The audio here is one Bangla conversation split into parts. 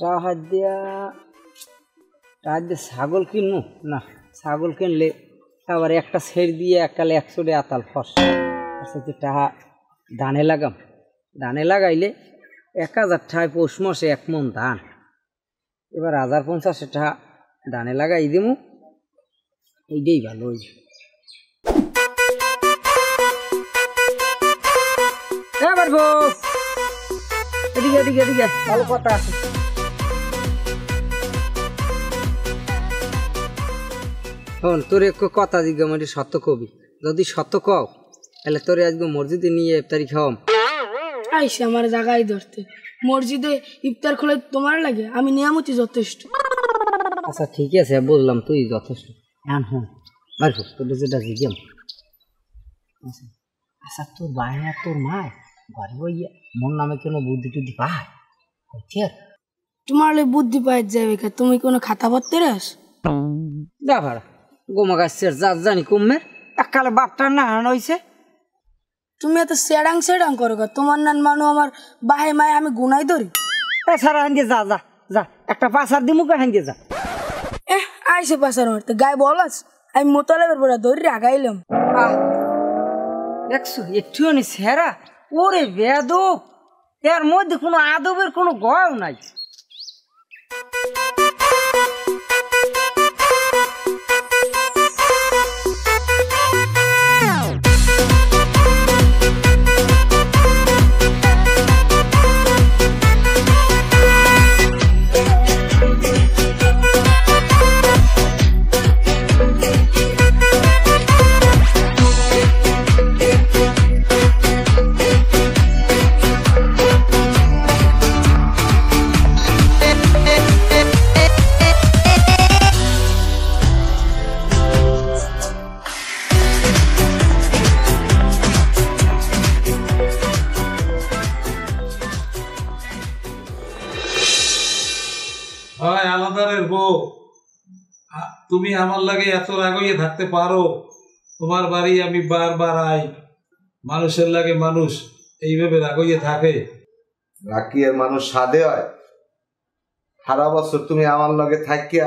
টাকা দিয়া ছাগল কিনবো না, ছাগল কিনলে আবার একটা ছেড় দিয়ে এককালে 100 আতাল ফস টাকা ধানে লাগাম। ধানে লাগাইলে 1000 টাকায় পৌষ মাসে 1 মণ ধান। এবার 1050 টাকা ধানে লাগাই দিব, এইটাই ভালো হইবে। এবার এদিকে এদিকে এদিকে ভালো কথা আছে। শোন, তোর এক কথা জিজ্ঞা মানে সত্য কবি, যদি সত্য কও তাহলে তোরে আজকে মসজিদে নিয়ে ইফতারি খাওয়াম। আইসে আমার জায়গায় ধরতে, মসজিদে ইফতার খোলে তোমার লাগে? আমি নিয়ামতি যথেষ্ট। আচ্ছা ঠিক আছে, বললাম তুই যথেষ্ট। হ্যাঁ হ্যাঁ বাড়ি তোর যেটা জিজ্ঞাম। আচ্ছা তোর বাইরে আর তোর মা ঘরে বইয়া মোর নামে কোনো বুদ্ধি টুদ্ধি পায়? তোমার বুদ্ধি পাই যাবে, তুমি কোনো খাতা পড়তে রাস? যা ভাড়া গোমা গাছের যা জানি কমে এককালে বাপটার না হারানো হয়েছে। তুমি এত সেডাং সেডাং করো, তোমার নান মানু আমার বাহে মায়ে আমি গুনাই ধরি। সারা হাঙ্গে যা যা যা, একটা পাশার দিমুকে হাঙ্গে যা। আইসে পাশার মারতে গায়ে বলাস, আমি মোতালেবের পরে ধরি আগাইলাম। দেখছো একটুখানি সেরা, ওরে বেদব, এর মধ্যে কোনো আদবের কোনো গয়ও নাই। আলাদারের বউ, তুমি আমার লাগে এত রাগইয়ে থাকতে পারো? তোমার বাড়ি আমি বারবার আই, মানুষের লাগে মানুষ এইভাবে রাগইয়ে থাকে? রাখি আর মানুষ সাধে হয়? সারা বছর তুমি আমার লগে থাকিয়া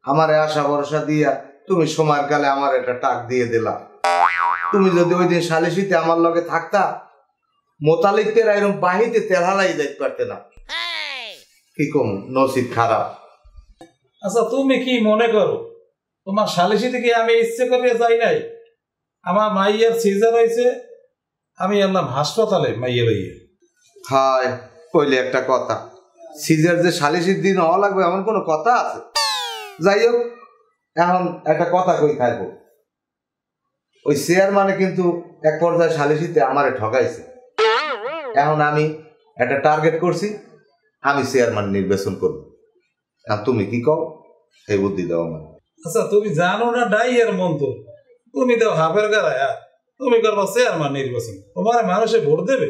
আমার আশা ভরসা দিয়া তুমি সময়ের কালে আমার একটা টাক দিয়ে দিলা। তুমি যদি ওই দিন সালিশিতে আমার লগে থাকতা, মোতালিকদের এরকম বাহিতে তেলহালাই দেখতে পারতে না। কি কম নসিব খারাপ। আচ্ছা তুমি কি মনে করো তোমার সালিশি থেকে আমি ইচ্ছে করে যাই নাই? আমার মাইয়ের সিজার হয়েছে, আমি এলাম হাসপাতালে মাইয়ের হইয়ে। হায় কইলে একটা কথা, সিজার যে সালিশির দিন হওয়া লাগবে এমন কোনো কথা আছে? যাই হোক, এখন একটা কথা কই থাকবো, ওই চেয়ারম্যানে কিন্তু এক পর্যায়ে সালিশিতে আমারে ঠকাইছে। এখন আমি একটা টার্গেট করছি, আমি চেয়ারম্যান নির্বাচন করবো। আর তুমি কি কও, এই বুদ্ধি দাও আমার। আচ্ছা তুমি জানো না ডাইয়ের মন্ত্র, তুমি দাও হাফের গাড়ায়, তুমি করবো চেয়ারম্যান নির্বাচন, তোমার মানুষে ভোট দেবে?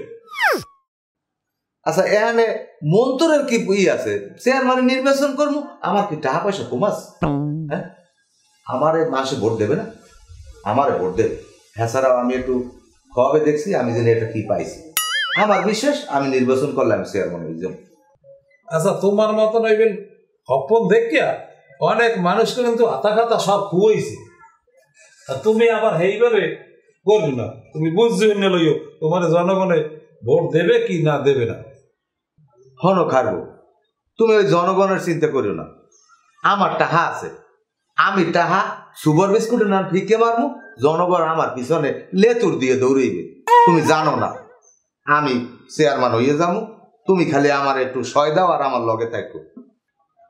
আচ্ছা এখানে মন্ত্রের কি ই আছে? চেয়ারম্যান নির্বাচন করবো, আমার কি টাকা পয়সা কমাস? হ্যাঁ, আমারে মাসে ভোট দেবে না? আমারে ভোট দেবে। হ্যাঁ ছাড়াও আমি একটু খবে দেখছি, আমি জানি এটা কি পাইছি। আমার বিশ্বাস আমি নির্বাচন করলাম চেয়ারম্যান হয়ে যাবো। আচ্ছা তোমার মতন হইবেন অপন দেখিয়া অনেক মানুষকে কিন্তু আতা খাতা সব খুয়াইছে, আর তুমি আবার সেইভাবে করবে না। তুমি বুঝছো না লইও তোমার জনগণে ভোট দেবে কি না দেবে না। হন খারবো, তুমি ওই জনগণের চিন্তা করিও না। আমার টাহা আছে, আমি টাহা সুপার বিস্কুটের নাম ফিকে মারবো, জনগণ আমার পিছনে লেতুর দিয়ে দৌড়াইবে। তুমি জানো না আমি চেয়ারম্যান হইয়ে যাবো, তুমি খালি আমার একটু সয় দাও আর আমার লগে থাকো।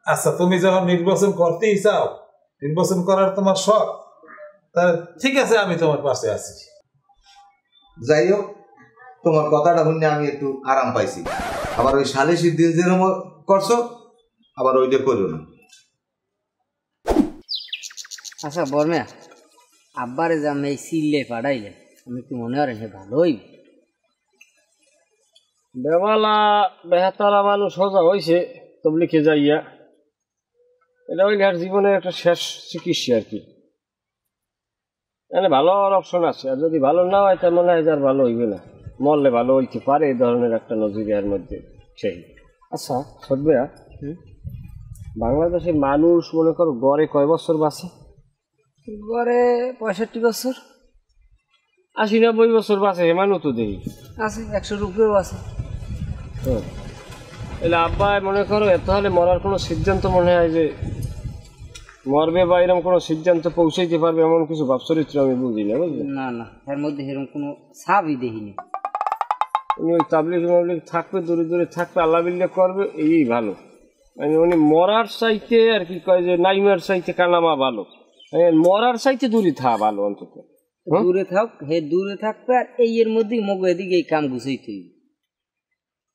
আচ্ছা তুমি যখন নির্বাচন করতেই চাও, নির্বাচন করার তোমার শখ, তাহলে ঠিক আছে আমি তোমার পাশে আছি। যাই হোক, তোমার কথাটা শুনে আমি একটু আরাম পাইছি। আবার ওই সালিশির দিন যেরকম করছো আবার ওইটা করিও না। আচ্ছা বর্মা, আব্বারে যে আমি এই সিলে পাঠাইলে আমি কি মনে হয় সে ভালোই বেমালা বেহাতারা মানুষ সোজা হয়েছে তবলিকে যাইয়া, এটা ওই আর জীবনের একটা শেষ চিকিৎসা আর কি। মানে ভালো হওয়ার অপশন আছে, আর যদি ভালো না হয় তার মনে হয় আর ভালো হইবে না, মরলে ভালো হইতে পারে, এই ধরনের একটা নজিরিয়ার মধ্যে সেই। আচ্ছা সদবেয়া, বাংলাদেশে মানুষ মনে করো গড়ে কয় বছর বাঁচে? গড়ে 65 বছর 80-90 বছর বাঁচে, মানুষ তো দেখি আছে, 100-র উপরেও আছে। এলে আব্বা মনে করো এত হলে মরার কোনো সিদ্ধান্ত মনে হয় যে মরবে বা এরকম কোনো সিদ্ধান্ত পৌঁছাইতে পারবে এমন কিছু ভাব চরিত্র আমি বুঝি না, বুঝলেন? না না, এর মধ্যে এরকম কোনো ছাপই দেখিনি। উনি ওই তাবলিগ মাবলিগ থাকবে, দূরে দূরে থাকবে, আল্লাহ বিল্লাহ করবে, এই ভালো। মানে উনি মরার চাইতে আর কি কয় যে নাইমার চাইতে কানামা ভালো, মরার চাইতে দূরে থাকা ভালো অন্তত। দূরে থাক, হে দূরে থাকবে, আর এই এর মধ্যেই মগ এদিকে এই কাম গুছাইতে হইবে।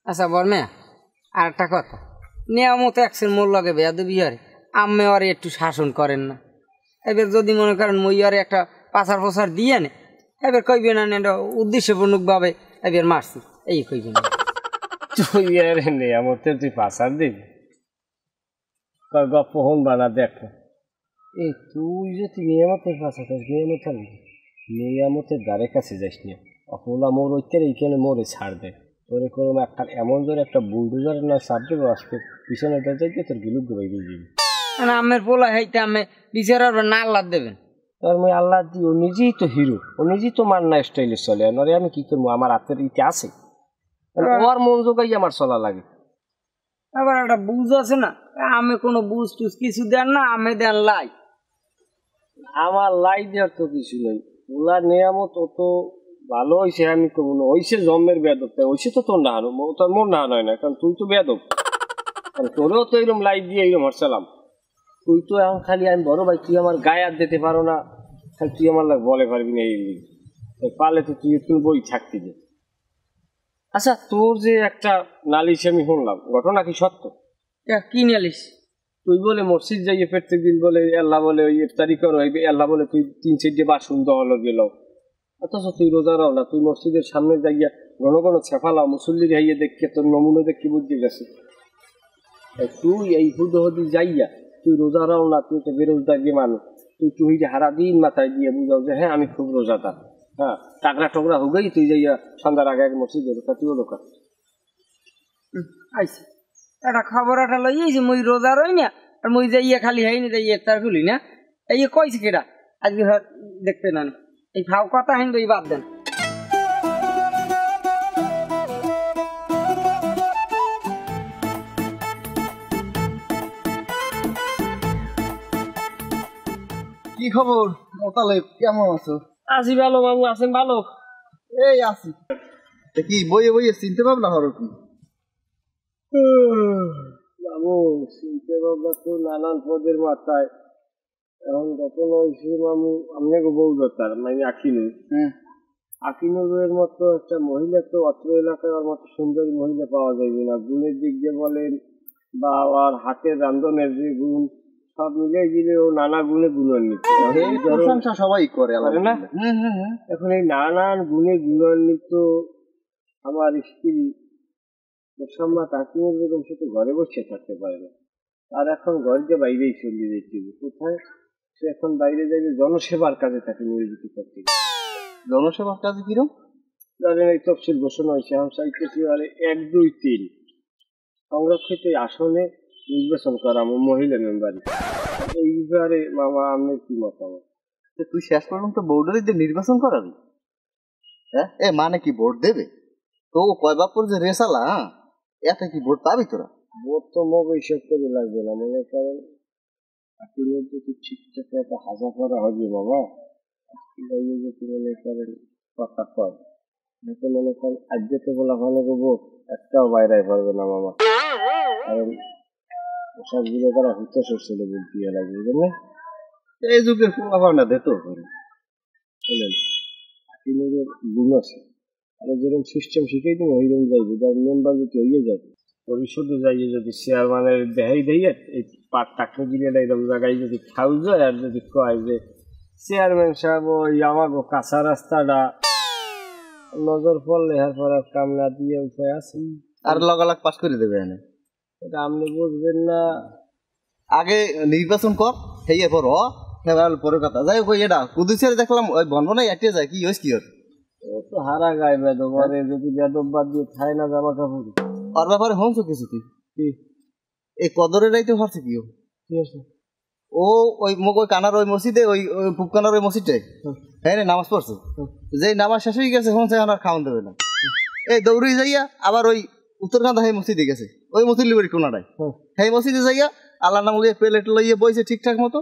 আচ্ছা বর্মা, আর একটা কথা, নিয়ামত একসের মোর লগে বেয়াদবি হয়, আম্মে আর একটু শাসন করেন না। এবার যদি মনে করেন মই আর একটা পাচার পোচার দিয়ে নে, এবার কইবে না এটা উদ্দেশ্যপূর্ণকভাবে এবার মারছি, এই কইবে না। তুই আর নিয়ামতের তুই পাচার দিবি, গপ্প হন বানা দেখ। এই তুই যদি নিয়ামতের পাচার করিস, নিয়ামতের দ্বারে কাছে যাইস না, অপলা মোর ওইটার এইখানে মোরে ছাড় দেয়, তোরে কোনো একটা এমন জোরে একটা বুলডোজার না ছাড় দেবো, আজকে পিছনে যাইতে তোর গিলুক গবাই দিয়ে দিবি। আমের পোলা হাইতে আমি বিচার না আল্লাহ দেবেন। তোর মেয়ে আল্লাহ দি, ও নিজেই তো হিরো, ও নিজেই তো মান্না স্টাইলে চলে, আরে আমি কি করবো, আমার হাতের ইতে আছে, ওর মন জোগাই আমার চলা লাগে। আবার একটা বুঝ আছে না, আমি কোনো বুঝ টুজ কিছু দেন না, আমি দেন লাই। আমার লাই দেওয়ার তো কিছু নেই, ওলা নিয়ামত ও তো ভালো হয়েছে, আমি কবো না হয়েছে জন্মের বেদব, হয়েছে তো তোর না হানো, তোর মোর না হয় না, কারণ তুই তো বেদব, কারণ তোরেও তো এরকম লাই দিয়ে এরকম হরসালাম। তুই তো এখন খালি আমি বড় ভাই, তুই আমার গায়ে হাত দিতে পারো না, খালি তুই আমার বলে পারবি না, এই পারলে তো তুই বই থাকতি যে। আচ্ছা তোর যে একটা নালিশ আমি শুনলাম, ঘটনা কি সত্য? কি নালিশ? তুই বলে মসজিদ যাইয়ে প্রত্যেক দিন বলে আল্লাহ বলে ওই ইফতারি করো, আল্লাহ বলে তুই 3-4 বাসন দহলো গেল, অথচ তুই রোজা রাও না, তুই মসজিদের সামনে যাইয়া ঘন ঘন ছেফালাও, মুসল্লির হাইয়ে দেখে তোর নমুনা দেখে বুঝতে গেছে। তুই এই হুদহদি যাইয়া তুই রোজা রাও না, তুই তো বেরোজগারি মানুষ, তুই হারা দিন মাথায় দিয়ে বুঝাও যে হ্যাঁ আমি খুব রোজাদার, হ্যাঁ টাকরা টকরা হোক, তুই যাইয়া সন্ধ্যার আগে এক মসজিদে ঢোকা, তুইও ঢোকা। আইসি একটা খবর একটা লইয়াছি, মই রোজা রই না, আর মই যাইয়া খালি হাইনি যাই ইফতার খুলি না, এই কইছে কেটা আজকে দেখতে না, এই ফাও কথা হাইন এই বাদ দেন। কি খবর মোতালেব, কেমন আছো? আছি ভালো বাবু, আছেন ভালো? এই আছি। কি বইয়ে বইয়ে চিনতে ভাবনা হরো কি? বাবু চিনতে ভাবনা তো নানান পদের মাথায়, এখন যখন হয়েছে মামু আপনাকে বউ দরকার, মানে আকিনুরের মতো একটা মহিলা তো অত্র এলাকায় ওর মতো সুন্দরী মহিলা পাওয়া যাবে না, গুণের দিক দিয়ে বলেন বা ওর হাতের রান্ধনের যে গুণ সব মিলিয়ে দিলে ও নানা গুণে গুণান্বিত, প্রশংসা সবাই করে না? এখন এই নানান গুণে গুণান্বিত আমার স্ত্রী মোসাম্মদ আকিনুর বেগম সে তো ঘরে বসে থাকতে পারে না, আর এখন ঘরকে বাইরেই চলে যেতে, কোথায় সে এখন বাইরে যাইবে জনসেবার কাজে তাকে নিয়োজিত করতে। জনসেবার কাজে কিরম জানেন, এই তফসিল ঘোষণা হয়েছে, এখন চাইতেছি আরে 1, 2, 3 সংরক্ষিত আসনে নির্বাচন করা মহিলা মেম্বার, এই ব্যাপারে মামা আপনি কি মতামত? তুই শেষ পর্যন্ত বোর্ডারিদের নির্বাচন করাবি? হ্যাঁ, এ মানে কি ভোট দেবে তো কয় বাপুর যে রেসালা, এতে কি ভোট পাবি তোরা? ভোট তো মগ হিসেব করে লাগবে না, মনে করেন আকিনুর যদি ঠিকঠাক একটা হাজা করা হবে বাবা, যদি মনে করেন কথা কয়, মনে করেন আজকে তো বলা ভালো ভোট একটাও বাইরে পারবে না মামা, কারণ সবগুলো তারা হুতে সরছিল বলতে লাগবে, বুঝলেন? এই যুগের ফুলাফানা দে তো বুঝলেন, আকিনুরের গুণ আছে, আর যেরকম সিস্টেম শিখেই দিন ওইরকম যাইবে, যার মেম্বার যদি হইয়ে যাবে পরিষদে যাইয়ে যদি চেয়ারম্যানের দেখাই দিয়ে এই পাট টাকা দিয়ে এরকম জায়গায় যদি খাও যায়, আর যদি কয় যে চেয়ারম্যান সাহেব ওই আমাকে কাঁচা রাস্তাটা নজর পড়লে এরপর কাম না দিয়ে উপায় আছে, আর লগালগ পাস করে দেবে এনে, এটা আপনি বুঝবেন না। আগে নির্বাচন কর, হেয়ে পর পরে কথা যাই হোক। এটা কুদুসের দেখলাম ওই বনবনাই এটিয়ে যায়, কি হয়েছে কি ওর? ও তো হারা গায়ে বেদব, আরে যদি বেদব বাদ দিয়ে খায় না জামা কাপড়। ওর ব্যাপারে হংস কিছু তুই? এই কদরের রাইতে হচ্ছে কি ও? কি আছে? ও ওই মোক ওই কানার ওই মসজিদে ওই পুপকানার ওই মসজিদটাই হ্যাঁ রে নামাজ পড়ছে, যেই নামাজ শেষ হয়ে গেছে এখন আর খাওয়ান দেবে না, এই দৌড়ি যাইয়া আবার ওই উত্তরকান্দা সেই মসজিদে গেছে, ওই মসজিদ লিবারি কোনাটায় সেই মসজিদে যাইয়া আল্লাহ নাম লইয়া প্লেট লইয়া বইছে ঠিকঠাক মতো,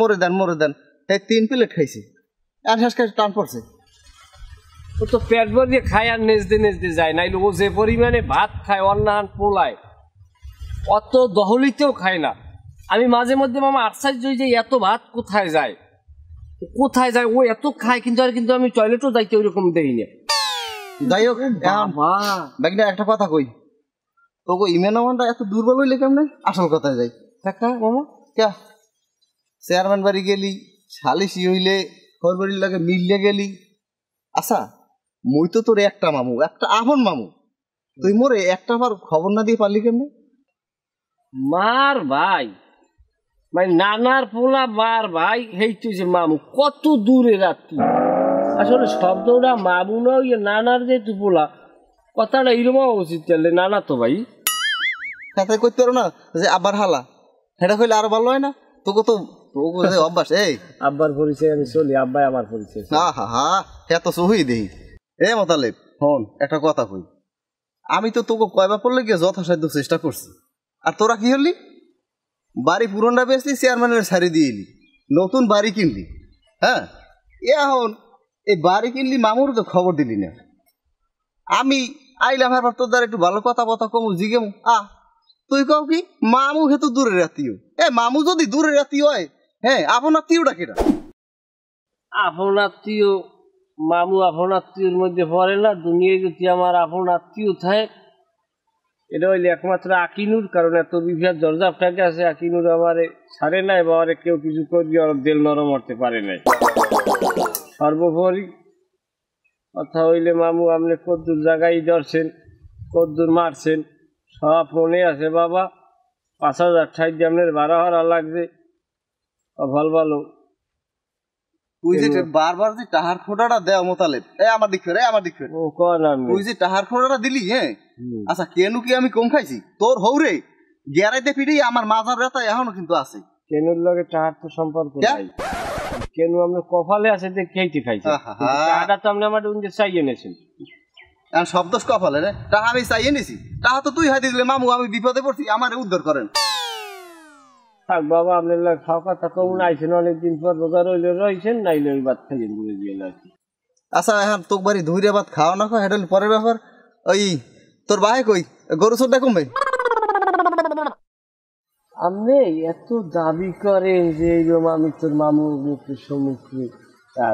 মরে দেন এই 3 প্লেট খাইছে আর শেষ করে টান পড়ছে। ও তো পেট ভরিয়ে খায় আর নেজতে যায়, নাইলে ও যে পরিমাণে ভাত খায় অন্যান্য পোলায় অত দহলিতেও খায় না। আমি মাঝে মধ্যে মামা আশ্চর্য হই যে এত ভাত কোথায় যায় ও এত খায়, কিন্তু আমি টয়লেটও যাইতে ওইরকম দেই না। যাই হোক ব্যাগটা একটা কথা কই, তোকে ইমেন আমানটা এত দুর্বল হইলে কেমনে? আসল কথায় যাই কাকা মামা, ক্যা চেয়ারম্যান বাড়ি গেলি, সালিশি হইলে খবর বাড়ির লাগে মিললে গেলি, আচ্ছা মুই তো তোর একটা মামু, একটা আপন মামু, তুই মোরে একটা বার খবর না দিয়ে পারলি কেমনে? মার ভাই মানে নানার পোলা মার ভাই হেইতো যে মামু, কত দূরে রাত্রি। আসলে শব্দটা মামু না ওই নানার যেহেতু পোলা, কথাটা এরকম উচিত চললে নানা তো ভাই সাথে করতে পারো না যে আবার হালা, সেটা কইলে আরো ভালো হয় না? তোকে যে অভ্যাস এই আব্বার পরিচয় আমি চলি, আব্বাই আমার পরিচয়। হা এত সহি দেই এ মোতালেব হন একটা কথা কই, আমি তো তোকে কয়বার পড়লে গিয়ে যথাসাধ্য চেষ্টা করছি, আর তোরা কি হলি? বাড়ি পুরনটা বেচলি, চেয়ারম্যানের ছাড়ি দিয়ে এলি, নতুন বাড়ি কিনলি। হ্যাঁ এখন এই বাড়ি কিনলি, মামুর তো খবর দিলি না। আমি আইলাম এবার তোর দ্বারা একটু ভালো কথা কমু জিগেমু, তুই কও কি মামু হেতু দূরের আত্মীয়? মামু যদি দূরের আত্মীয় হয়, হ্যাঁ আপন আত্মীয়টা কেটা? আপন আত্মীয় মামু আপন আত্মীয়র মধ্যে পড়ে না। দুনিয়ায় যদি আমার আপন আত্মীয় থাকে এটা হইলে একমাত্র আকিনুর, কারণ এত বিভাগ দরজাপটাকে আছে, আকিনুর আমারে ছাড়ে নাই বা আমারে কেউ কিছু করবি আর দেল নরম হতে পারে নাই। সর্বোপরি কথা হইলে মামু আপনি কদ্দুর জায়গায় ধরছেন, কদ্দুর মারছেন সব মনে আছে বাবা। 5000 ঠাই দিয়ে আপনার ভাড়া হারা লাগছে, ভালো তুই যে বারবার যে টাহার খোঁটাটা দেও মোতালেব, আমার দিক ফের ও কন আমি তুই যে টাহার খোঁটাটা দিলি, হ্যাঁ আচ্ছা কেন কি আমি কম খাইছি? তোর হৌরে গেরাইতে ফিরেই আমার মাথার ব্যথা এখনো কিন্তু আছে। কেনুর লগে টাহার তো সম্পর্ক নাই, কেন আপনি কপালে আছে যে খেইতে খাইছে, টাহাটা তো আপনি আমার চাইয়ে এনেছেন। সব দোষ কপালে রে, টাহা আমি চাইয়ে নিছি, টাহা তো তুই হাতে দিলে মামু আমি বিপদে পড়ছি, আমার উদ্ধার করেন। থাক বাবা আপনার লাগে খাওয়া কথা কমন আইছেন, অনেকদিন পর রোজা রয়েছেন, নাইলে ওই ভাত খাইয়েন দূরে দিয়ে লাগছে। আচ্ছা এখন তোক বাড়ি ধুইরে ভাত খাওয়া না খাওয়া এটা পরের ব্যাপার। ওই তোর ভাই কই গরু চোরটা কমবে? আপনি এত দাবি করেন যে এইরকম আমি তোর মামুর মুখের সম্মুখে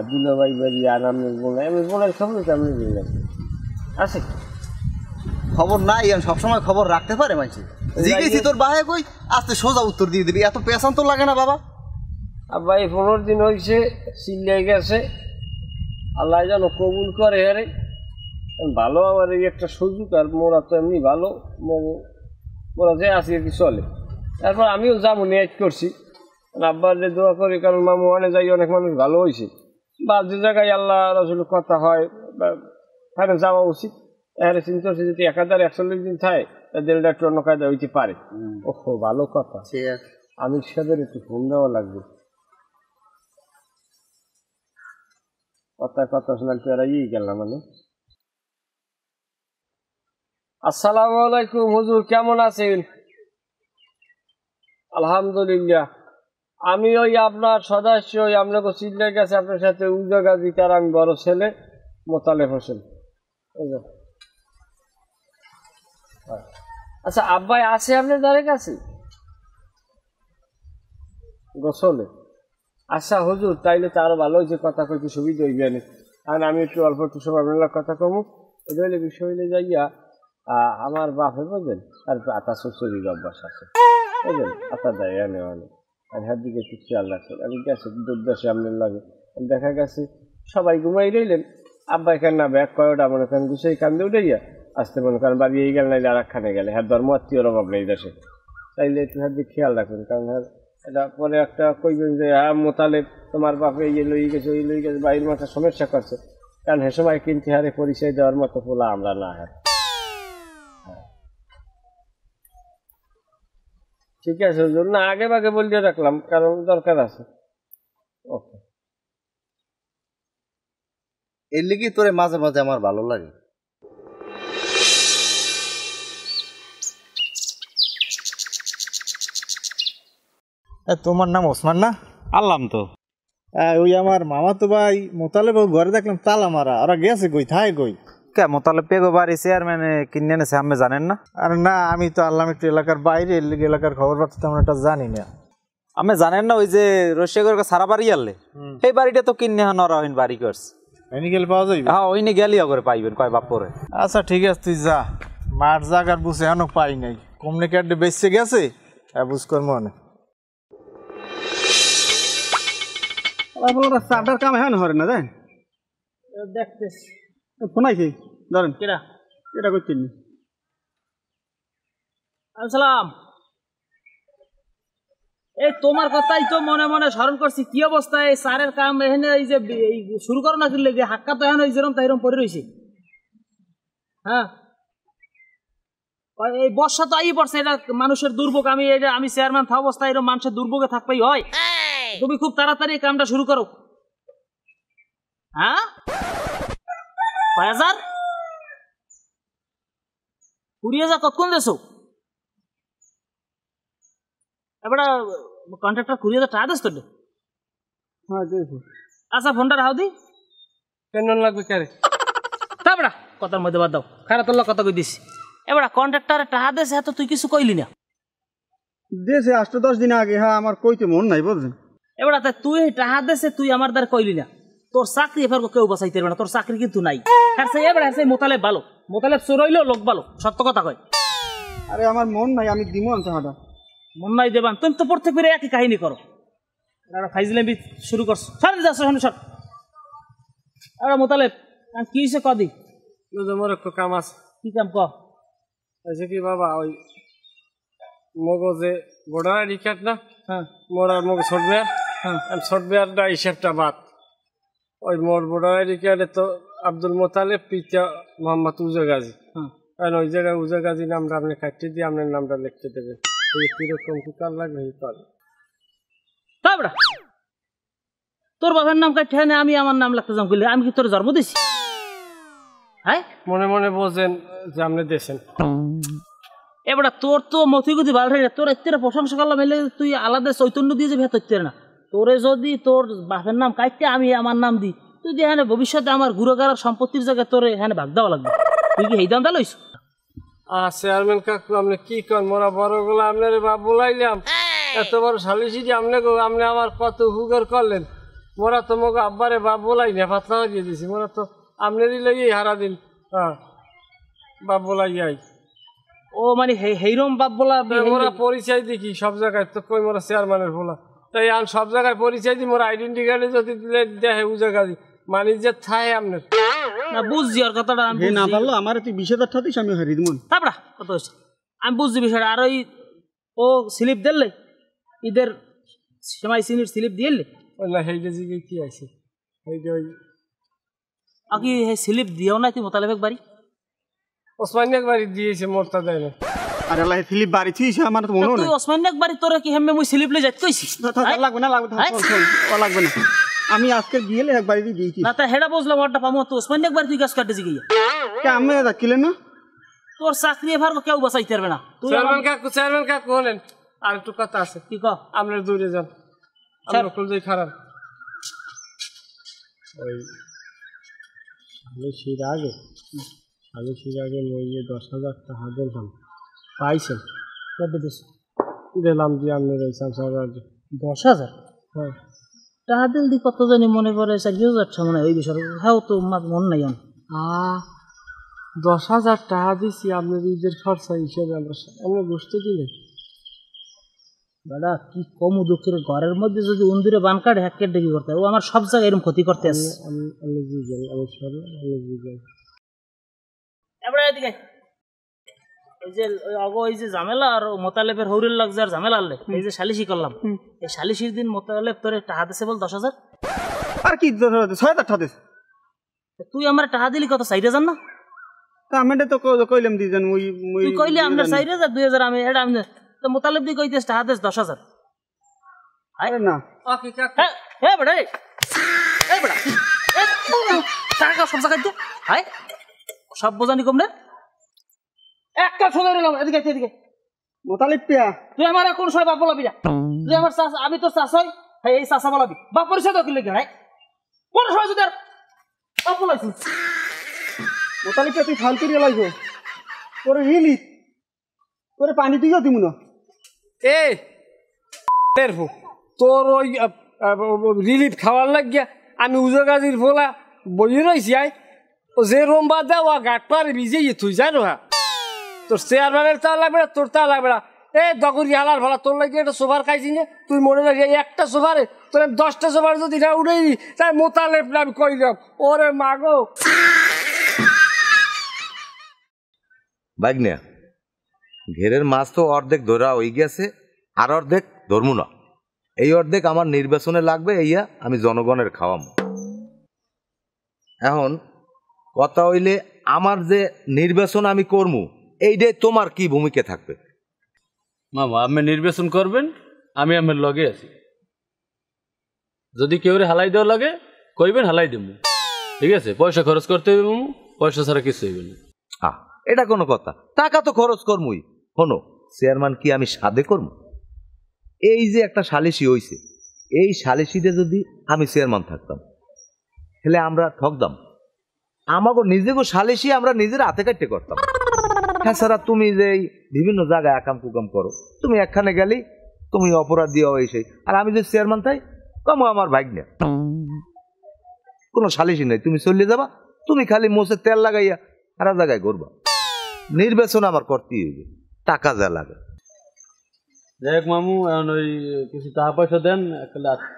দুলাভাই বাড়ি আর আমি বলাই, আমি বলার খবর তো আপনি বললেন আছে খবর নাই, সবসময় খবর রাখতে পারে মানুষ। জিজ্ঞেসি তোর ভাই কই, আজকে সোজা উত্তর দিয়ে দিবি, এত পেছান তো লাগে না বাবা। আব্বা এই 15 দিন হয়েছে চিল্লাই গেছে, আল্লাহ যেন কবুল করে। আরে ভালো আমার এই একটা সুযোগ, আর মোরা তো এমনি ভালো, মোরা যে আসি আর কি চলে। তারপর আমিও যাবো নিয়াজ করছি, আব্বার যে দোয়া করি, কারণ মামু অনেক যাই অনেক মানুষ ভালো হয়েছে, বা যে জায়গায় আল্লাহ রাসূলের কথা হয় সেখানে যাওয়া উচিত। এখানে চিন্তা করছি যদি 1041 দিন থাকে দিলটা একটু অন্য কায়দা হইতে পারে। ওহো ভালো কথা, আমির সাহেবের একটু ফোন দেওয়া লাগবে, কথা শোনার পেরাই গেলাম মানে। আসসালামু আলাইকুম হুজুর, কেমন আছেন? আলহামদুলিল্লাহ, আমি ওই আপনার সদস্য, ওই আপনাকে চিল্লাই গেছে আপনার সাথে উজাগাজি, তার আমি বড় ছেলে মোতালেব হোসেন। আচ্ছা আব্বাই আছে আপনার দ্বারের কাছে গোসলে? আচ্ছা হুজুর তাইলে তো আরো ভালো হয়েছে, কথা কইতে সুবিধা হইবে না, কারণ আমি একটু অল্প একটু সময় আপনার কথা কমু। এটা হইলে বিষয় হইলে যাইয়া আমার বাপে বুঝলেন আর একটু আতা চুরির অভ্যাস আছে বুঝলেন, আতা দেয় এনে অনেক, আর হাত দিকে একটু খেয়াল রাখেন। আমি গেছে দুর্দশে আপনার লাগে দেখা গেছে সবাই ঘুমাই রইলেন, আব্বাই কেন না ব্যাগ কয়টা মনে করেন গুছাই কান্দে উঠাইয়া আসতে মনে করেন বাড়ি এই গেল নাইলে আর একখানে গেলে, হ্যাঁ ধর্ম আত্মীয়র অভাব নেই দেশে, তাইলে একটু হাত দিয়ে খেয়াল রাখবেন। কারণ হ্যাঁ এটা পরে একটা কইবেন যে হ্যাঁ মোতালেব তোমার বাপে ইয়ে লই গেছে ওই লই গেছে, বাইরের মাথা সমস্যা করছে, কারণ হ্যাঁ সময় কিনতে হারে পরিচয় দেওয়ার মতো পোলা আমরা না। হ্যাঁ ঠিক আছে হুজুর, না আগে ভাগে বলিয়ে রাখলাম কারণ দরকার আছে। ওকে। এর লিগে তোরে মাঝে মাঝে আমার ভালো লাগে। তোমার নাম ওসমান না? আল্লাম তো ওই আমার মামা তো ভাই মোতালেব ঘরে দেখলাম তালা মারা, ওরা গেছে কই, থাই কই? কে মোতালে পেগো বাড়ি চেয়ারম্যানে কিনে এনেছে, আমি জানেন না? আর না, আমি তো আল্লাম একটু এলাকার বাইরে, এলাকার খবর পাচ্ছি তেমন একটা জানি না। আমি জানেন না ওই যে রশিয়াগর সারা বাড়ি আনলে সেই বাড়িটা তো কিনে নরা হইন বাড়ি করছে। এনে গেলে পাওয়া যাইবে? হ্যাঁ ওইনে গেলিও করে পাইবেন কয় বাপ পরে। আচ্ছা ঠিক আছে, তুই যা। মাঠ জাগার বুঝে এখনো পাই নাই, কমিউনিকেটে বেঁচে গেছে বুঝ কর মনে। চারটার কাম হ্যাঁ হরে না দেন দেখতেছি ফোন আইছি, ধরেন কেডা এটা করতেন। আসসালাম। এই তোমার কথাই তো মনে মনে স্মরণ করছি। কি অবস্থা এই সারের কাম এখানে এই যে শুরু করো না কিনলে যে হাক্কা তো এখন যেরকম তাই এরকম পড়ে রয়েছে। হ্যাঁ এই বর্ষা তো আই পড়ছে, এটা মানুষের দুর্ভোগ। আমি চেয়ারম্যান থাকা অবস্থায় এরকম মানুষের দুর্ভোগে থাকতেই হয়। তুমি খুব তাড়াতাড়ি এই কামটা শুরু করো। হ্যাঁ 5000 20,000 কতক্ষণ দেছো? এবার কন্ট্রাক্টর 20,000 টাকা দিস তো? আচ্ছা ফোনটা রাখো দি। কেন লাগবে কে রে? তারপরে কথার মধ্যে বাদ দাও, খারাপ তোর কথা কই দিস। এবার কন্ট্রাক্টরে টাকা দিয়েছে এত তুই কিছু কইলি না? দিয়েছে 8-10 দিন আগে। হ্যাঁ আমার কইতে মন নাই বুঝলেন। এবার তুই টাকা দিয়েছে তুই আমার দ্বারা কইলি না। তোর চাকরি এবার কেউ বাঁচাইতে পারবে না, তোর চাকরি কিন্তু নাই। এবার মোতালেব ভালো, মোতালেব চোর হইলেও লোক ভালো, সত্য কথা কয়। আরে আমার মন নাই, আমি দিব টাকাটা। মন নাই দেবান? তুমি তো প্রত্যেক বেড়ে একই কাহিনী করো। ফাইজলামি শুরু করছো, সর যাচ্ছ সর। আরে মোতালেব কি হয়েছে কদি? মোর একটু কাম আছে। কি কাম ক? আচ্ছা কি বাবা, ওই মগজে ভোটার আইডি কার্ড না? হ্যাঁ মোর আর মগ সফটওয়্যার। হ্যাঁ সফটওয়্যারটা হিসাবটা বাদ। ওই মোর ভোটার আইডি কার্ডে তো আব্দুল মোতালেব পিতা মোহাম্মদ উজা গাজী। কারণ ওই জায়গায় উজা গাজী নামটা আপনি কাটতে দিয়ে আপনার নামটা লিখতে দেবেন। এই কিরকম কি কার লাগবে এই কার? তারপরে তোর বাবার নাম কাটতে হয় না, আমি আমার নাম লাগতে যাম করলে আমি কি তোর জন্ম দিছি? হ্যাঁ মনে মনে বোঝেন যে আপনি দেশেন। এবার তোর তো মতিগতি ভালো হয়ে, তোর এতে প্রশংসা করলাম এলে তুই আলাদা চৈতন্য দিয়ে যাবি হতে না। তোরে যদি তোর বাপের নাম কাটতে আমি আমার নাম দিই, তুই যে হ্যাঁ ভবিষ্যতে আমার গুরুগার সম্পত্তির জায়গায় তোর হ্যাঁ ভাগ দেওয়া লাগবে। তুই কি এই দাম দা লইস? চেয়ারম্যান কাকু আপনি কি করেন? মোরা বড় গুলো আপনার বাপ বলাইলাম, এত বড় সালিশি যে আপনি আমার কত হুগর করলেন। মোরা তো মোকে আব্বারে বাপ বলাই না, পাতলা দিয়ে দিছি। মোরা তো আপনারই লেগে হারা দিন। হ্যাঁ বাপ বলাই যাই। ও মানে হেইরম বাপ বলা? মোরা পরিচয় দেখি সব জায়গায়, তো কই মোরা চেয়ারম্যানের বলা। তাই আমি সব জায়গায় পরিচয় দিই। মোরা আইডেন্টি কার্ডে যদি দেখে উজা গাজী মানে যে থায় আপনার না বুঝছি আর কথাটা। আমি না পারলো আমার তুই 20,000 টাকা দিস, আমি হারিয়ে দিব। তারপরে কত হয়েছে আমি বুঝছি বিষয়টা। আর ওই ও স্লিপ দিলে ঈদের সেমাই সিনির স্লিপ দিয়ে না সেইটা জিগে কি আছে সেইটা ওই কি স্লিপ দিও না তুই মোতালেবেক বাড়ি? ওসমানিয়াক বাড়ি দিয়েছে, মোরটা দেয় না। আরে আল্লাহ ফিলিপ বাড়ি থিস আমার তো মনে তুই ওসমানিয়াক বাড়ি তোরা কি হেমে মুই স্লিপ লই যাইতে কইছি? লাগবে না, লাগবে না। আমি আজকে বিয়েলে এক বাড়ি দিয়েছি। না তা হেডা বুঝলাম ওটা পামো। তো ওসমানিয়াক বাড়ি তুই গাছ কাটতে গিয়ে আমি কিলেন না? তোর চাকরি এবার কেউ বাঁচাইতে পারবে না। তুই চেয়ারম্যান কাকু হলেন। আর একটু কথা আছে। কি কও? আপনার দূরে যান, আপনার কলজাই খারাপ। ওই সালিশির আগে নইয়ে 10,000 টাকা দিলাম, পাইছেন? দিলাম দিয়ে আপনার ওই 10,000 হ্যাঁ টাকা দিল দি কত জানি মনে করে 4,000 মনে হয় ওই বিষয়। হ্যাঁ তো মন নাই। 10,000 টাকা দিছি আপনার ঈদের খরচা হিসেবে। আমরা বুঝতে দিলেন দাদা কি কম দুঃখের ঘরের মধ্যে যদি উন্দুরে বান কাটে হ্যাক কেটে কি করতে? ও আমার সব জায়গায় এরকম ক্ষতি করতে আসে। এবারে এদিকে এই যে ওই যে ঝামেলা আর মোতালেবের হৌরের লাগছে আর ঝামেলা আনলে এই যে সালিশি করলাম, এই সালিশির দিন মোতালেব তোরে টাকা দিছে বল 10,000। আর কি 6,000 টাকা দিস? তুই আমার টাকা দিলি কত? 4,000 না? তা আমি তো কইলাম দিছেন। তুই কইলি আপনার 4,000 2,000 আমি এটা আমি তো মোতালেব দি কইতেছ টাকা দেশ 10,000 আরে না হ্যাঁ বেটা এই বেটা টাকা সব জায়গায় দে হাই সব বোঝানি কম রে একটা সময় রইলাম এদিকে এদিকে মোতালিব পিয়া তুই আমার কোন সময় বাপ বলাবি না তুই আমার চাচা আমি তোর চাচাই হ্যাঁ এই চাচা বলাবি বাপ পরিচয় তো কি লেগে ভাই কোন সময় যদি আর বাপ বলাইছিস মোতালিব পিয়া তুই ফাল করিয়া লাগবো তোরে রিলিফ তোরে পানি দিও দিমু না এ তোর ওই রিলিফ খাওয়ার লাগিয়া আমি উজগাজির ফোলা বইয়ে রয়েছি আই ও যে রোম্বা দেওয়া গাট পারে ভিজেই তুই জানো হ্যাঁ তোর চেয়ারম্যানের তা লাগবে না তোর তা লাগবে না এ দগরি হালার ভালা তোর লাগে একটা সোফার খাইছি না তুই মনে রাখি একটা সোফারে তোর 10টা সোফার যদি না উঠে তাই মোতালেব আমি কইলাম ওরে মাগো বাইক নিয়া ঘেরের মাছ তো অর্ধেক ধরা হয়ে গেছে আর অর্ধেক ধরমু না এই অর্ধেক আমার নির্বাচনে লাগবে এইয়া আমি জনগণের খাওয়াম এখন কথা হইলে আমার যে নির্বাচন আমি করমু এইটাই তোমার কি ভূমিকা থাকবে মামা আপনি নির্বাচন করবেন আমি আমার লগে আছি যদি কেউ হালাই দেওয়া লাগে কইবেন হালাই দেব ঠিক আছে পয়সা খরচ করতে হইবে মামু পয়সা ছাড়া কিছু হইবে না এটা কোনো কথা টাকা তো খরচ করমুই শোনো চেয়ারম্যান কি আমি সাধে করবো এই যে একটা সালিশি হইছে এই সালিশিতে যদি আমি চেয়ারম্যান থাকতাম তাহলে আমরা ঠকদাম আমাকে নিজেকে সালিশি আমরা নিজের হাতে কাটতে করতাম তাছাড়া তুমি যে বিভিন্ন জায়গায় আকাম কুকাম করো তুমি একখানে গেলি তুমি অপরাধ দিয়ে এসে আর আমি যে চেয়ারম্যান তাই কম আমার ভাগ না কোনো সালিশি নাই তুমি চলে যাবা তুমি খালি মোষে তেল লাগাইয়া সারা জায়গায় ঘুরবা নির্বাচন আমার করতেই হইবে টাকা যা লাগে দেখ মামু এখন ওই কিছু টাকা পয়সা দেন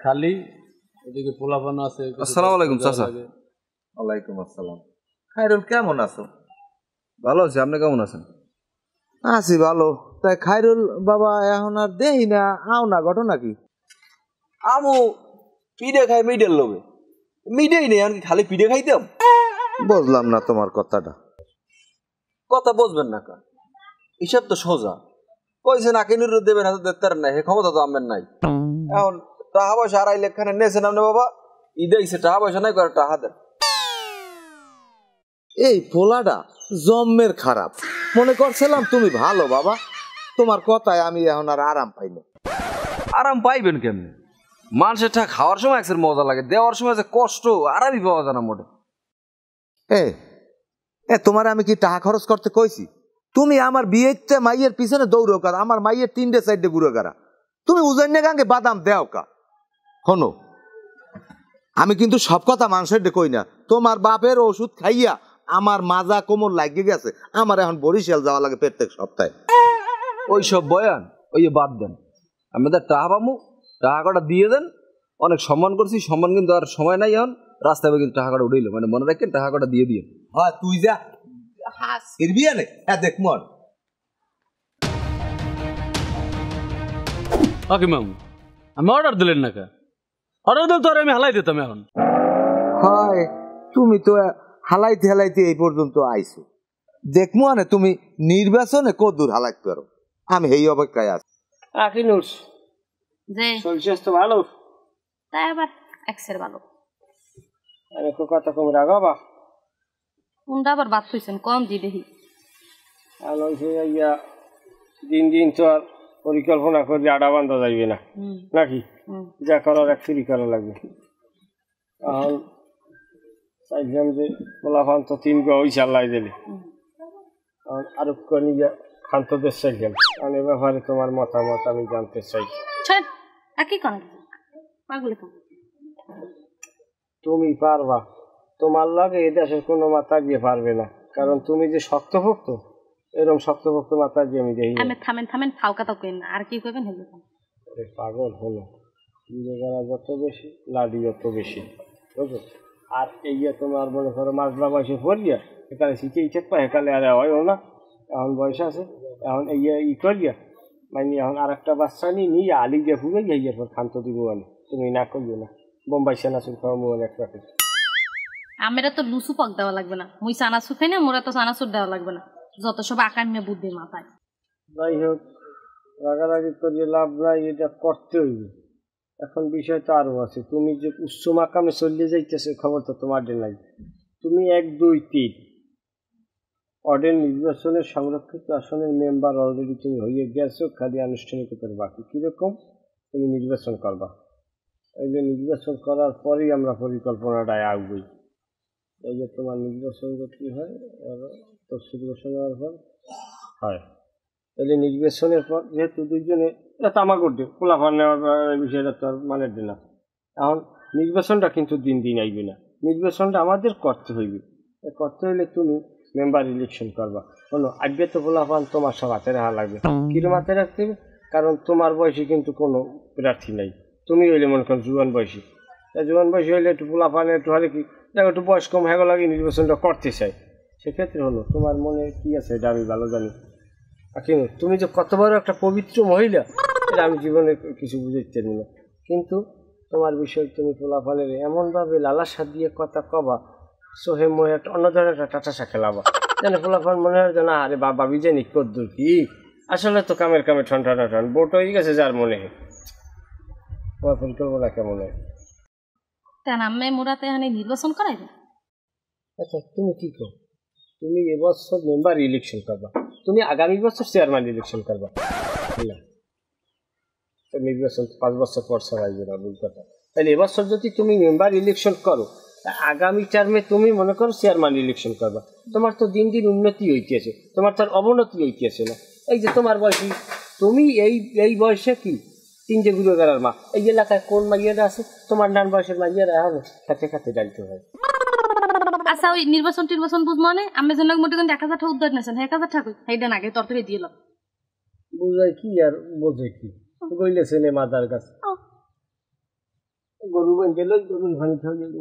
খালি ওদিকে পোলাপানো আছে আসসালামু আলাইকুম চাচা ওয়ালাইকুম আসসালাম খায়রুল কেমন আছো ভালো আছি আপনি কেমন আছেন আছি ভালো তাই খায়রুল বাবা এখন আর দেই না আও না ঘটনা কি আমু পিঠে খাই মিডের লোভে মিডেই নেই আমি খালি পিঠে খাইতাম বুঝলাম না তোমার কথাটা কথা বুঝবেন না কা হিসাব তো সোজা কইছেন আকিনুর দেবেন হাতে দেখতে নাই হে ক্ষমতা তো আমের নাই এখন টাকা পয়সা আড়াই লেখানে নেছেন আপনি বাবা ঈদে এসে টাকা পয়সা নাই করে টাকা দেন এই পোলাটা জম্মের খারাপ মনে করছিলাম তুমি ভালো বাবা তোমার কথায় আমি এখন আর আরাম পাই না আরাম পাইবেন কেমনি মানুষের টাকা খাওয়ার সময় একসের মজা লাগে দেওয়ার সময় যে কষ্ট আরামই পাওয়া যায় না মোটে এ তোমার আমি কি টাকা খরচ করতে কইছি তুমি আমার বিয়েতে মাইয়ের পিছনে দৌড়ো কারা আমার মাইয়ের 3টে 4টে ঘুরো কারা তুমি উজাইনে গাঙ্গে বাদাম দেও কা শোনো আমি কিন্তু সব কথা মানুষের কই না তোমার বাপের ওষুধ খাইয়া আমার মাজা কোমর লাগিয়ে গেছে আমার এখন বরিশাল যাওয়া লাগে প্রত্যেক সপ্তাহে ওই সব বয়ান ওই বাদ দেন আমাদের টাকা পামু টাকা কটা দিয়ে দেন অনেক সম্মান করছি সম্মান কিন্তু আর সময় নাই এখন রাস্তায় কিন্তু টাকা কটা উঠাইলো মানে মনে রাখেন টাকা কটা দিয়ে দিয়ে হ্যাঁ তুই যা সিরবি আনে হ্যাঁ দেখ মন ওকে মামু আমি অর্ডার দিলেন না কা অর্ডার দিল তো আর আমি হালাই দিতাম এখন হয় তুমি তো হালাইতে হালাইতে এই পর্যন্ত আইছো দেখমু আনে তুমি নির্বাচনে কতদূর হালাইতে পারো আমি এই অপেক্ষায় আছি আকিনুর যে চলছিস তো ভালো তাই আবার এক্সের ভালো আরে কথা কম রাগাবা কোনটা আবার বাদ হইছেন কম দি দেখি আর ওই ইয়া দিন দিন তো আর পরিকল্পনা করে আডা বান্ধা যাইবে না নাকি যা করার অ্যাকচুয়ালি করা লাগবে এখন চাইছিলাম যে পোলাফান তো 3 গা ওই চাল্লাই দিলে আরো করে খান্তদের চাইছিলাম কারণ এ ব্যাপারে তোমার মতামত আমি জানতে চাই একই করা পাগলে তুমি পারবা তোমার লাগে এ দেশের কোনো মাথা দিয়ে পারবে না কারণ তুমি যে শক্তভক্ত এরকম শক্তভক্ত মাথা দিয়ে আমি দেখি আমি থামেন ফাউকা তো কইন আর কি কইবেন হেলে পাগল হলো নিজেরা যত বেশি লাডি যত বেশি বুঝছো আর এই তোমার মনে করো মাজলা বয়সে পড়িয়া এখানে শিখে ইচ্ছেক পায় এখানে আর হয় না এখন বয়স আছে এখন ই করিয়া মানে এখন আর একটা বাচ্চা নিয়ে আলি দিয়ে ফুলে গিয়ে পর খান্ত দিব আনি তুমি না করিও না বোম্বাই সেনাচুর খাওয়া মোবাইল এক প্যাকেট আমরা তো লুচু পাক দেওয়া লাগবে না মুই চানাচুর খাই না মোরা তো চানাচুর দেওয়া লাগবে না যত সব আকার নিয়ে বুদ্ধি মাথায় যাই হোক রাগারাগি করিয়ে লাভ নাই, এটা করতে হইবে। এখন বিষয় তো আরও আছে, তুমি যে উচ্চ মাকামে চলিয়ে যাইতেছে খবর তো তোমার নাই। তুমি 1, 2, 3 ওয়ার্ডের নির্বাচনের সংরক্ষিত আসনের মেম্বার অলরেডি তুমি হয়ে গেছো, খালি আনুষ্ঠানিকতার বাকি। কীরকম তুমি নির্বাচন করবা, এই যে নির্বাচন করার পরেই আমরা পরিকল্পনাটায় আগুই। এই যে তোমার নির্বাচন করতে হয় তফসিল ঘোষণা হওয়ার পর হয়, তাহলে নির্বাচনের পর যেহেতু দুইজনে এটা তামা করবে পোলাফান নেওয়ার বিষয়টা তো আর মানে না। এখন নির্বাচনটা কিন্তু দিন দিন আইবে না, নির্বাচনটা আমাদের করতে হইবে। করতে হইলে তুমি মেম্বার ইলেকশন করবা। শোনো, আগে তো পোলাফান তোমার সব হাতে রাখা লাগবে। কিরম হাতে রাখতে হবে? কারণ তোমার বয়সী কিন্তু কোনো প্রার্থী নাই, তুমি হইলে মনে করো জুয়ান বয়সী। জুয়ান বয়সী হইলে একটু পোলাফানে একটু হলে কি দেখো একটু বয়স কম হ্যাগো লাগে নির্বাচনটা করতে চাই, সেক্ষেত্রে হলো তোমার মনে কি আছে এটা আমি ভালো জানি। কিন্তু তুমি যে কত বড় একটা পবিত্র মহিলা এটা আমি জীবনে কিছু বুঝতে পারি না, কিন্তু তোমার বিষয় তুমি পোলাফানের এমনভাবে লালাসা দিয়ে কথা কবা সোহে মহে একটা অন্য ধরনের একটা টাটাসা খেলাবা, যেন পোলাফান মনে হয় যে না আরে বাবা বিজেনি কদ্দুর কি, আসলে তো কামের ঠন বোট হয়ে গেছে যার মনে হয়। তোমার পরিকল্পনা কেমন হয়? তেন আমি মোরাতে এখানে নির্বাচন করাইবে। আচ্ছা তুমি কি কর, তুমি এবছর মেম্বার ইলেকশন করবা, তুমি আগামী বছর চেয়ারম্যান ইলেকশন করবা না, নির্বাচন 5 বছর পর সরাইবে না বল কথা। তাহলে এবছর যদি তুমি মেম্বার ইলেকশন করো, আগামী টার্মে তুমি মনে করো চেয়ারম্যান ইলেকশন করবা, তোমার তো দিন দিন উন্নতি হইতেছে, তোমার তার অবনতি হইতেছে না। এই যে তোমার বয়সী তুমি এই বয়সে কি 3 গুলো গেলার মা, এই এলাকায় কোন মাইয়ারা আছে তোমার নান বয়সের মাইয়ারা হবে খাতে খাতে ডালতে হয়। আচ্ছা ওই নির্বাচন বুঝবো না, আমি যেন মোটে 1000 টাকা উদ্ধার নিয়েছেন, 1000 টাকা সেইটা আগে তরকারি দিয়ে এলাম। বুঝাই কি আর বোঝে কি বইলেছে নে মাদার কাছে গরু বান গেল গরু ভানি খাওয়া গেল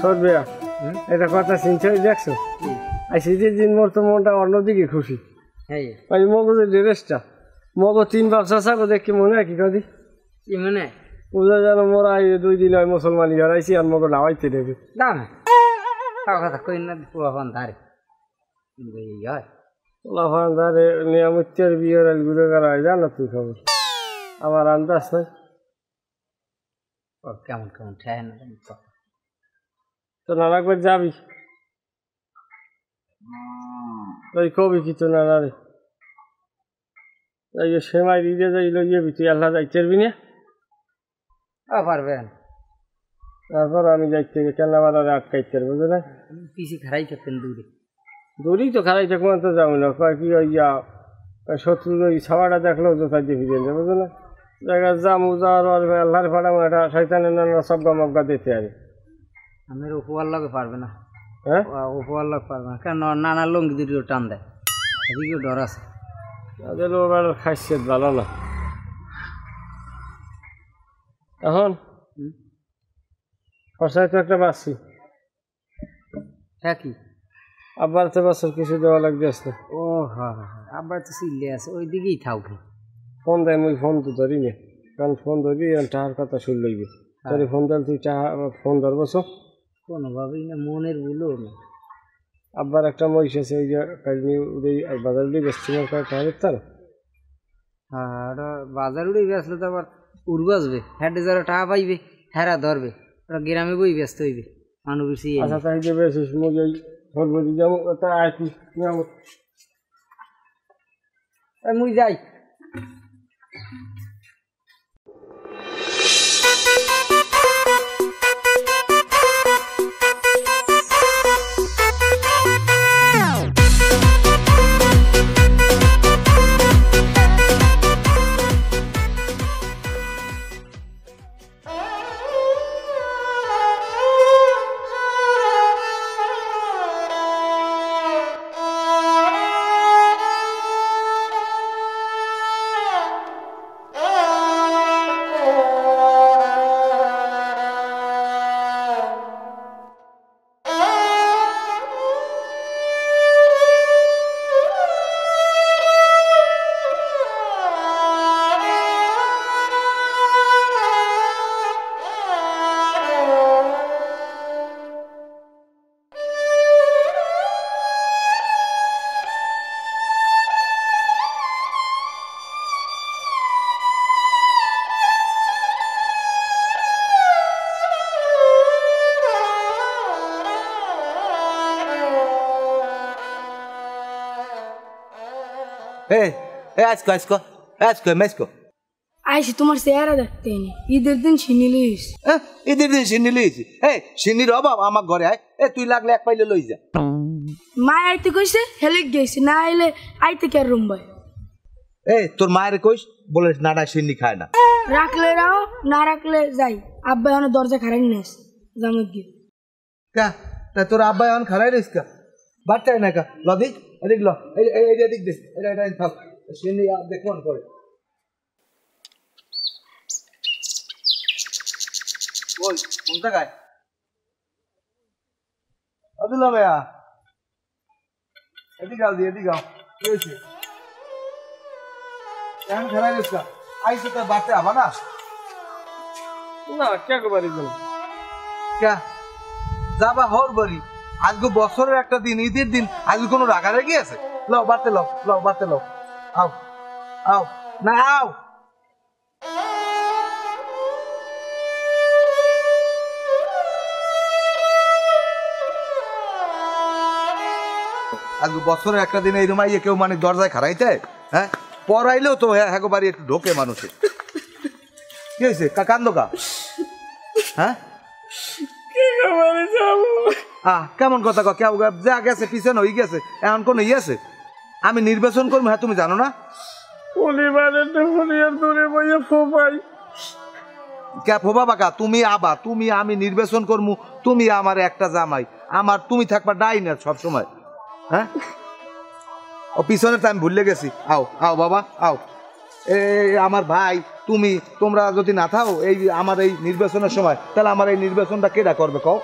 সরবে। এটা কথা চিন্তা দেখছো, আইসি দিন মোর তো মনটা অন্যদিকে খুশি। ওই মগজে ড্রেসটা মগ 3 বাপ চাষা দেখি মনে হয় কি কদি কি মনে বুঝা যেন মোরা 2 দিন হয় মুসলমানি হারাইছি আর মগ নাওয়াইতে দেবে দাম কথা কই না পোলাফান ধারে পোলাফান ধারে নিয়ামতের বিয়ের ঘুরে গেলা হয় জানো তুই খবর আমার আন্দাজ নাই কেমন কেমন ঠেয় না তো না একবার যাবি তুই কবি কি তো না রে এই যে সেমাই দিয়ে যাই লইয়াবি তুই আল্লাহ যাইতে পারবি না পারবেন, তারপর আমি যাইতে কেন আমার আটকাইতে পারবো না পিসি খারাই থাকতেন দূরেই তো খারাই থাকবো তো যাবো না কয় কি ওই শত্রুর ওই ছাওয়াটা দেখলেও তো তাই দেখি যাই বুঝলো না জায়গা জামু যাওয়ার আল্লাহর ফাড়ামো একটা শয়তানের নানা সবগা মগা দিতে আরে আমি উপহার লগে পারবে না। হ্যাঁ উপহার লগ পারবে না কেন নানা লঙ্গি দুটিও টান দেয়, এদিকেও ডর আছে। তাদের ওবার খাইছিয়ত ভালো না। এখন খরচায় তো একটা বাঁচছি, হ্যাঁ কি আবার তো বছর কিছু দেওয়া লাগবে আসতে। ও হ্যাঁ আবার তো সিলে আছে ওই দিকেই থাক। ফোন দেয় মুই ফোন তো ধরি না, কারণ ফোন ধরবি টাকার কথা শুন লইবে তোর ফোন দিল তুই ফোন ধরবো কোনোভাবেই না, মনের ভুলো না। আব্বার একটা মহিষ আছে ওই যে বাজার উড়ে বেসছি তার হ্যাঁ ওটা বাজার উড়ে বেসলে তো আবার উড়বে আসবে, হ্যাঁ যারা টাকা পাইবে হেরা ধরবে, ওরা গ্রামে বই ব্যস্ত হইবে মানুষ বেশি। আচ্ছা তাই যে বেশিস মুই ওই ফোন বলি যেমন তা আইতি মুই যাই। আজকে মেসকো আইসি তোমার চেহারা দেখতে নি ঈদের দিন ছিনি লইস ঈদের দিন সিন্নি লইছি সিন্নির অভাব আমার ঘরে আয় তুই লাগলে এক পাইলে লই যা মা আইতে কইছে হেলিক গেছে না আইলে আইতে কে রুম ভাই তোর মায়ের কইস বলে না সিন্নি খায় না রাখলে রাও না রাখলে যাই আব্বা এখন দরজা খারাই নিস জামত গিয়ে কা তা তোর আব্বা এখন খারাই রইস কা বাচ্চাই না কা লদি এদিক ল এই এদিক দে এটা থাক সিন্নি দেখুন করে বল কোন জায়গায় আদিলা ভাইয়া এদিকে আও কি হয়েছে এখন খারাই রইস কা আইসে তোর বাচ্চা আবা না না কে বাড়ি গেল কে যাবা হর বাড়ি আজকে বছরের একটা দিন ঈদের দিন আজকে কোনো রাগারাগি আছে লও বাড়তে লও আও না আও আজকে বছরের একটা দিন এই রুমাইয়ে কেউ মানে দরজায় খারাইতে হ্যাঁ পড়াইলেও তো হ্যাঁ বাড়ি একটু ঢোকে মানুষে কি হয়েছে কান্দোকা হ্যাঁ কেমন কথা কেউ যা গেছে পিছনে হয়ে গেছে এখন কোন আছে আমি নির্বাচন করবো হ্যাঁ তুমি জানো না কে ফোবা বাকা তুমি আবা তুমি আমি নির্বাচন করবো তুমি আমার একটা জামাই আমার তুমি থাকবা ডাইনার সব সময় হ্যাঁ ও পিছনের তো আমি ভুলে গেছি আও বাবা আও আমার ভাই তোমরা যদি না থাও এই আমার এই নির্বাচনের সময় তাহলে আমার এই নির্বাচনটা কেডা করবে কও